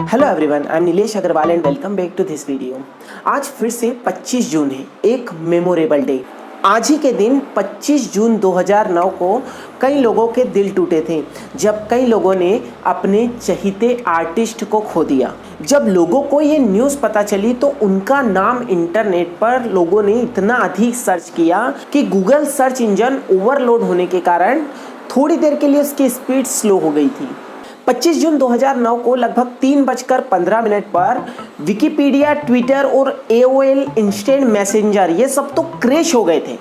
Hello everyone, I am Nilesh Agarwal and welcome back to this video. आज फिर से 25 जून है, एक मेमोरेबल डे। आज ही के दिन 25 जून 2009 को कई लोगों के दिल टूटे थे जब कई लोगों ने अपने चहीते आर्टिस्ट को खो दिया। जब लोगों को ये न्यूज़ पता चली तो उनका नाम इंटरनेट पर लोगों ने इतना अधिक सर्च किया कि गूगल सर्च इंजन ओवरलोड होने के कारण थोड़ी देर के लिए उसकी स्पीड स्लो हो गई थी। 25 जून 2009 को लगभग 3:15 पर विकिपीडिया, ट्विटर और AOL इंस्टेंट मैसेंजर ये सब तो क्रैश हो गए थे।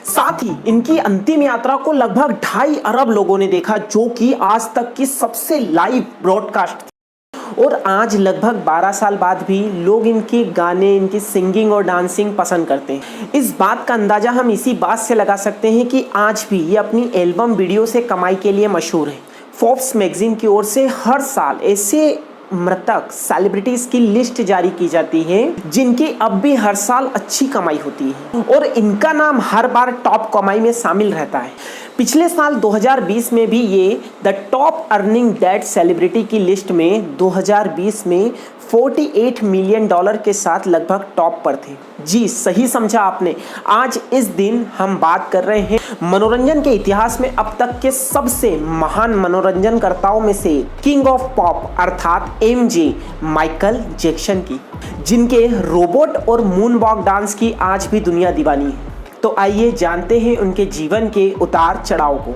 साथ ही इनकी अंतिम यात्रा को लगभग 2.5 अरब लोगों ने देखा, जो कि आज तक की सबसे लाइव ब्रॉडकास्ट थी। और आज लगभग 12 साल बाद भी लोग इनके गाने, इनकी सिंगिंग और डांसिंग पसंद करते हैं। इस बात का अंदाजा हम इसी बात से लगा सकते हैं कि आज भी ये अपनी एल्बम वीडियो से कमाई के लिए मशहूर है। फोर्ब्स मैगजीन की ओर से हर साल ऐसे मृतक सेलिब्रिटीज की लिस्ट जारी की जाती है जिनकी अब भी हर साल अच्छी कमाई होती है और इनका नाम हर बार टॉप कमाई में शामिल रहता है। पिछले साल 2020 में भी ये the top earning dead celebrity की लिस्ट में 2020 में $48 मिलियन के साथ लगभग टॉप पर थे। जी सही समझा आपने। आज इस दिन हम बात कर रहे हैं मनोरंजन के इतिहास में अब तक के सबसे महान मनोरंजनकर्ताओं में से किंग ऑफ पॉप अर्थात MJ माइकल जैक्सन की, जिनके रोबोट और मून वॉक डांस की आज भी दुनिया दीवानी है। तो आइए जानते हैं उनके जीवन के उतार चढ़ाव को।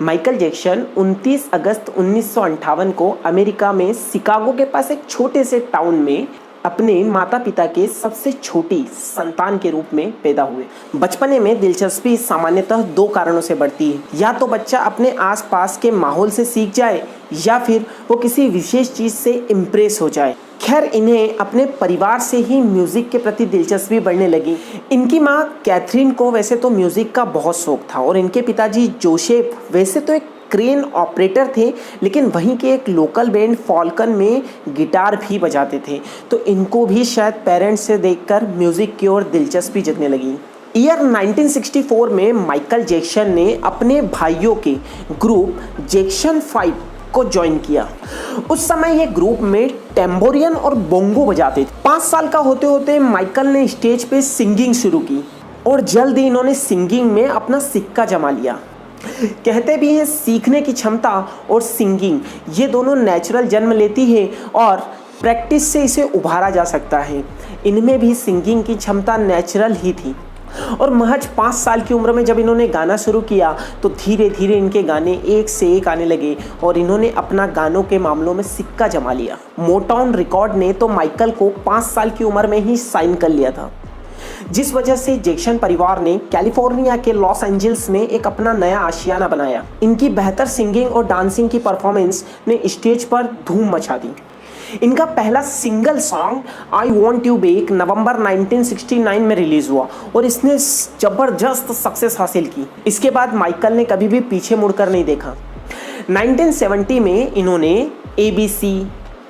माइकल जैक्सन 29 अगस्त 1958 को अमेरिका में शिकागो के पास एक छोटे से टाउन में अपने माता पिता के सबसे छोटी संतान के रूप में पैदा हुए। बचपने में दिलचस्पी सामान्यतः 2 कारणों से बढ़ती है, या तो बच्चा अपने आसपास के माहौल से सीख जाए या फिर वो किसी विशेष चीज़ से इम्प्रेस हो जाए। खैर, इन्हें अपने परिवार से ही म्यूज़िक के प्रति दिलचस्पी बढ़ने लगी। इनकी माँ कैथरीन को वैसे तो म्यूज़िक का बहुत शौक था और इनके पिताजी जोसेफ वैसे तो एक क्रेन ऑपरेटर थे, लेकिन वहीं के एक लोकल बैंड फॉल्कन में गिटार भी बजाते थे। तो इनको भी शायद पेरेंट्स से देखकर म्यूज़िक की ओर दिलचस्पी जगने लगी। ईयर 1964 में माइकल जैक्सन ने अपने भाइयों के ग्रुप जैक्सन 5 को ज्वाइन किया। उस समय ये ग्रुप में टेम्बोरियन और बोंगो बजाते थे। 5 साल का होते होते माइकल ने स्टेज पे सिंगिंग शुरू की और जल्द ही इन्होंने सिंगिंग में अपना सिक्का जमा लिया। कहते भी हैं सीखने की क्षमता और सिंगिंग ये दोनों नेचुरल जन्म लेती है और प्रैक्टिस से इसे उभारा जा सकता है। इनमें भी सिंगिंग की क्षमता नेचुरल ही थी और महज 5 साल की उम्र में जब इन्होंने गाना शुरू किया तो धीरे धीरे इनके गाने एक से एक आने लगे और इन्होंने अपना गानों के मामलों में सिक्का जमा लिया। मोटाउन रिकॉर्ड ने तो माइकल को 5 साल की उम्र में ही साइन कर लिया था, जिस वजह से जैक्सन परिवार ने कैलिफोर्निया के लॉस एंजल्स में एक अपना नया आशियाना बनाया। इनकी बेहतर सिंगिंग और डांसिंग की परफॉर्मेंस ने स्टेज पर धूम मचा दी। इनका पहला single song I want you back नवंबर 1969 में रिलीज हुआ और इसने जबरदस्त सक्सेस हासिल की। इसके बाद माइकल ने कभी भी पीछे मुड़कर नहीं देखा। 1970 में इन्होंने ABC,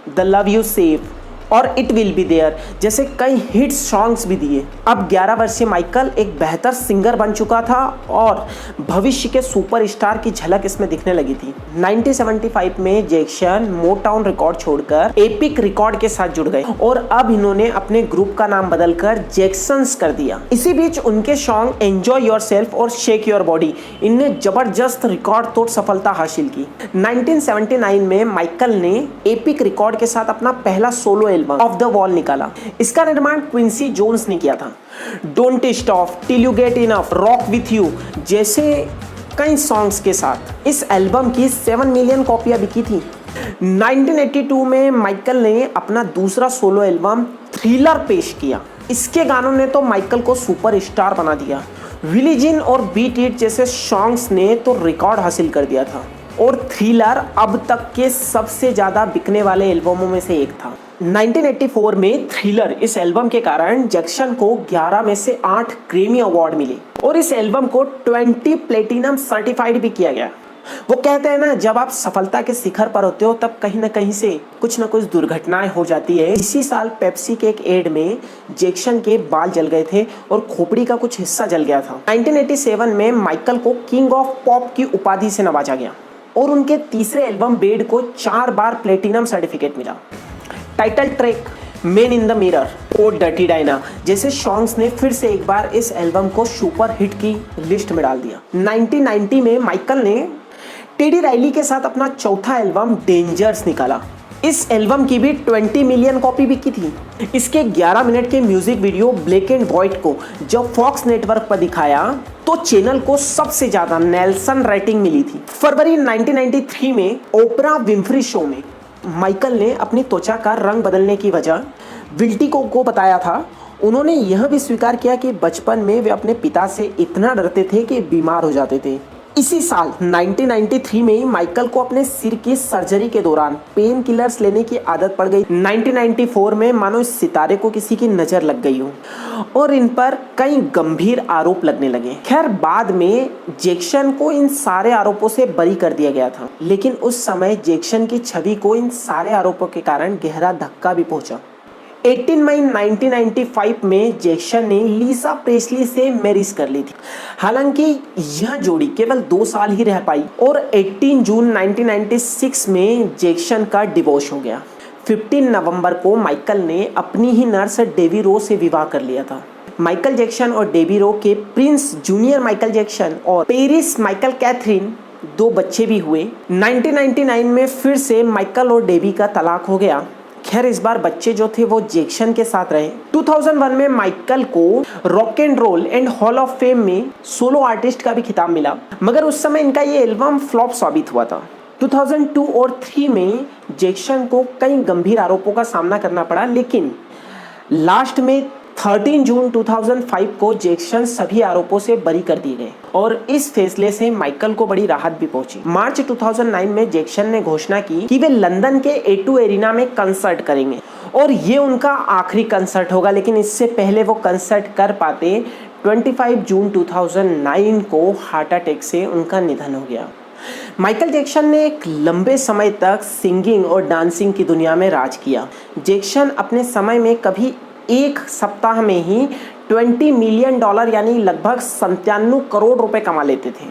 the love you save और इट विल बी देयर जैसे कई हिट सॉन्ग्स भी दिए। अब 11 वर्षीय माइकल एक बेहतर सिंगर बन चुका था और भविष्य के सुपरस्टार की झलक इसमें दिखने लगी थी। 1975 में जैक्सन मोटाउन रिकॉर्ड छोड़कर एपिक रिकॉर्ड के साथ जुड़ गए और अब इन्होंने अपने ग्रुप का नाम बदलकर जैक्संस कर दिया। इसी बीच उनके सॉन्ग एंजॉय योरसेल्फ और शेक योर बॉडी इनने जबरदस्त रिकॉर्ड तोड़ सफलता हासिल की। 1979 में माइकल ने एपिक रिकॉर्ड के साथ अपना पहला solo album of the wall निकाला। इसका निर्माण क्विंसी जोन्स ने किया था। Don't stop till you get enough, rock with you जैसे कई सॉन्ग्स के साथ इस एल्बम की 7 मिलियन कॉपियां बिकी थी। 1982 में माइकल ने अपना दूसरा सोलो एल्बम थ्रिलर पेश किया। इसके गानों ने तो माइकल को सुपरस्टार बना दिया। विलीजिन और बीट इट जैसे सॉन्ग्स ने तो रिकॉर्ड हासिल कर दिया था और थ्रिलर अब तक के सबसे ज़्यादा बिकने वाले एल्बमों में से एक था। 1984 में थ्रिलर इस एल्बम के कारण जैक्सन को 11 में से 8 ग्रैमी अवार्ड मिले और इस एल्बम को 20 प्लेटिनम सर्टिफाइड भी किया गया। वो कहते हैं ना, जब आप सफलता के शिखर पर होते हो तब कहीं ना कहीं से कुछ ना कुछ दुर्घटनाएं हो जाती है। इसी साल पेप्सी के एक एड में जैक्सन के बाल जल गए थे और खोपड़ी का कुछ हिस्सा जल गया था। 1987 में माइकल को किंग ऑफ पॉप की उपाधि से नवाजा गया। और उनके तीसरे एल्बम बेड को 4 बार प्लेटिनम सर्टिफिकेट मिला। Title track man in the mirror और डर्टी डायना जैसे सॉन्ग्स ने फिर से एक बार इस एल्बम को सुपर हिट की लिस्ट में डाल दिया। 1990 में माइकल ने टेडी राइली के साथ अपना चौथा एल्बम डेंजर्स निकाला। इस एल्बम की भी 20 मिलियन कॉपी बिकी थी। इसके 11 मिनट के music video black and white को जब फॉक्स नेटवर्क पर दिखाया तो चैनल को सबसे ज्यादा नेल्सन रेटिंग मिली थी। फरवरी 1993 में ओपरा विंफ्री शो में माइकल ने अपनी त्वचा का रंग बदलने की वजह विल्टिगो को बताया था। उन्होंने यह भी स्वीकार किया कि बचपन में वे अपने पिता से इतना डरते थे कि बीमार हो जाते थे। इसी साल 1993 में माइकल को अपने सिर की सर्जरी के दौरान पेन किलर्स लेने की आदत पड़ गई। 1994 में मानो इस सितारे को किसी की नज़र लग गई हो और इन पर कई गंभीर आरोप लगने लगे। खैर बाद में जैक्सन को इन सारे आरोपों से बरी कर दिया गया था, लेकिन उस समय जैक्सन की छवि को इन सारे आरोपों के कारण गहरा धक्का भी पहुंचा। 18 मई 1995 में जैक्सन ने लीसा प्रेस्ली से मैरिज कर ली थी। हालांकि यह जोड़ी केवल 2 साल ही रह पाई और 18 जून 1996 में जैक्सन का डिवोर्स हो गया। 15 नवंबर को माइकल ने अपनी ही नर्स डेबी रो से विवाह कर लिया था। माइकल जैक्सन और डेबी रो के प्रिंस जूनियर माइकल जैक्सन और पेरिस माइकल कैथरीन 2 बच्चे भी हुए। 1999 में फिर से माइकल और डेबी का तलाक हो गया। खैर इस बार बच्चे जो थे वो जैक्सन के साथ रहे। 2001 में माइकल को rock and roll and hall of fame में सोलो आर्टिस्ट का भी खिताब मिला, मगर उस समय इनका ये एल्बम फ्लॉप साबित हुआ था। 2002 और 3 में जैक्सन को कई गंभीर आरोपों का सामना करना पड़ा, लेकिन लास्ट में 13 जून 2005 को जैक्सन सभी आरोपों से बरी कर दिए गए और इस फैसले से माइकल को बड़ी राहत भी पहुंची। मार्च 2009 में जैक्सन ने घोषणा की कि वे लंदन के A2 एरिना में कंसर्ट करेंगे और ये उनका आखिरी कंसर्ट होगा, लेकिन इससे पहले वो कंसर्ट कर पाते 25 जून 2009 को हार्ट अटैक से उनका निधन हो गया। माइकल जैक्सन ने एक लंबे समय तक सिंगिंग और डांसिंग की दुनिया में राज किया। जैक्सन अपने समय में कभी एक सप्ताह में ही $20 मिलियन यानी लगभग 97 करोड़ रुपए कमा लेते थे।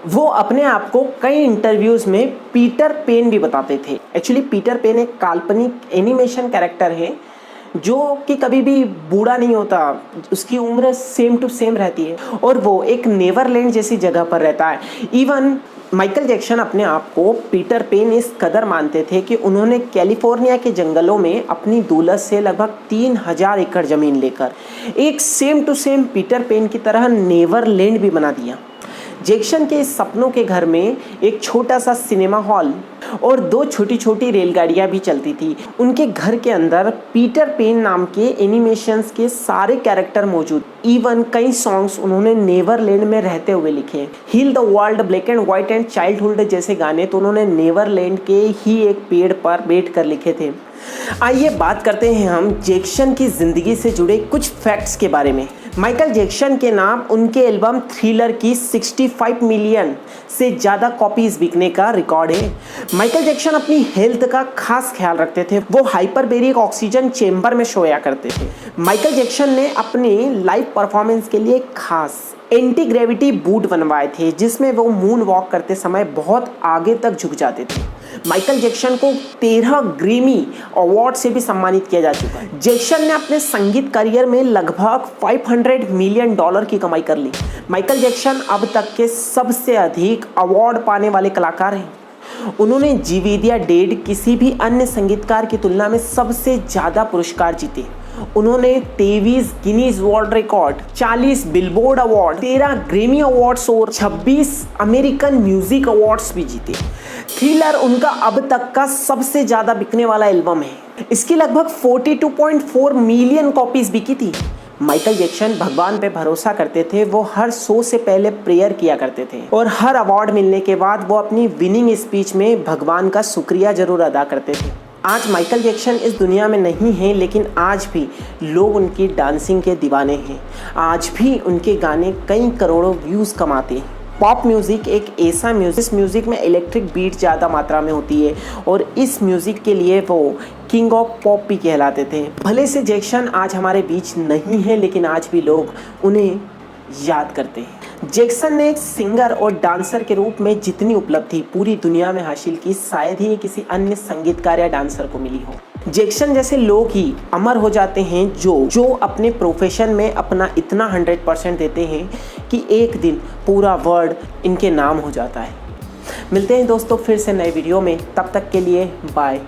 वो अपने आप को कई इंटरव्यूज में पीटर पेन भी बताते थे। एक्चुअली पीटर पेन एक काल्पनिक एनिमेशन कैरेक्टर है जो कि कभी भी बूढ़ा नहीं होता, उसकी उम्र सेम टू सेम रहती है और वो एक नेवरलैंड जैसी जगह पर रहता है। इवन माइकल जैक्सन अपने आप को पीटर पेन इस कदर मानते थे कि उन्होंने कैलिफोर्निया के जंगलों में अपनी दौलत से लगभग 3000 एकड़ जमीन लेकर एक same to same Peter Pan की तरह नेवरलैंड भी बना दिया। जैक्सन के इस सपनों के घर में एक छोटा सा सिनेमा हॉल और 2 छोटी छोटी रेलगाड़ियां भी चलती थी। उनके घर के अंदर पीटर पेन नाम के एनिमेशंस के सारे कैरेक्टर मौजूद। इवन कई सॉन्ग्स उन्होंने नेवरलैंड में रहते हुए लिखे। Heal the world, black and white and childhood जैसे गाने तो उन्होंने नेवरलैंड के ही एक पेड़ पर बैठ कर लिखे थे। आइए बात करते हैं हम जैक्सन की जिंदगी से जुड़े कुछ फैक्ट्स के बारे में। माइकल जैक्सन के नाम उनके एल्बम थ्रिलर की 65 मिलियन से ज़्यादा कॉपीज बिकने का रिकॉर्ड है। माइकल जैक्सन अपनी हेल्थ का खास ख्याल रखते थे। वो हाइपरबेरिक ऑक्सीजन चेंबर में सोया करते थे। माइकल जैक्सन ने अपनी लाइव परफॉर्मेंस के लिए खास एंटी ग्रेविटी बूट बनवाए थे जिसमें वो मून वॉक करते समय बहुत आगे तक झुक जाते थे। माइकल जैक्सन को 13 ग्रैमी अवार्ड से भी सम्मानित किया जा चुका है। जैक्सन ने अपने संगीत करियर में लगभग $500 मिलियन की कमाई कर ली। माइकल जैक्सन अब तक के सबसे अधिक अवार्ड पाने वाले कलाकार हैं। उन्होंने जीविया डेड किसी भी अन्य संगीतकार की तुलना में सबसे ज़्यादा पुरस्कार जीते। उन्होंने 23 Guinness world record, 40 billboard award, 13 Grammy awards और 26 अमेरिकन म्यूजिक अवार्ड्स भी जीते। थ्रिलर उनका अब तक का सबसे ज़्यादा बिकने वाला एल्बम है। इसकी लगभग 42.4 मिलियन कॉपीज बिकी थी। माइकल जैक्सन भगवान पे भरोसा करते थे। वो हर शो से पहले प्रेयर किया करते थे और हर अवार्ड मिलने के बाद वो अपनी विनिंग स्पीच में भगवान का शुक्रिया जरूर अदा करते थे। आज माइकल जैक्सन इस दुनिया में नहीं हैं, लेकिन आज भी लोग उनकी डांसिंग के दीवाने हैं। आज भी उनके गाने कई करोड़ों व्यूज़ कमाते हैं। पॉप म्यूज़िक एक ऐसा म्यूज़िक, इस म्यूज़िक में इलेक्ट्रिक बीट ज़्यादा मात्रा में होती है और इस म्यूज़िक के लिए वो किंग ऑफ पॉप भी कहलाते थे। भले से जैक्सन आज हमारे बीच नहीं है, लेकिन आज भी लोग उन्हें याद करते हैं। जैक्सन ने एक सिंगर और डांसर के रूप में जितनी उपलब्धि पूरी दुनिया में हासिल की, शायद ही किसी अन्य संगीतकार या डांसर को मिली हो। जैक्सन जैसे लोग ही अमर हो जाते हैं जो अपने प्रोफेशन में अपना इतना 100% देते हैं कि एक दिन पूरा वर्ल्ड इनके नाम हो जाता है। मिलते हैं दोस्तों फिर से नए वीडियो में, तब तक के लिए बाय।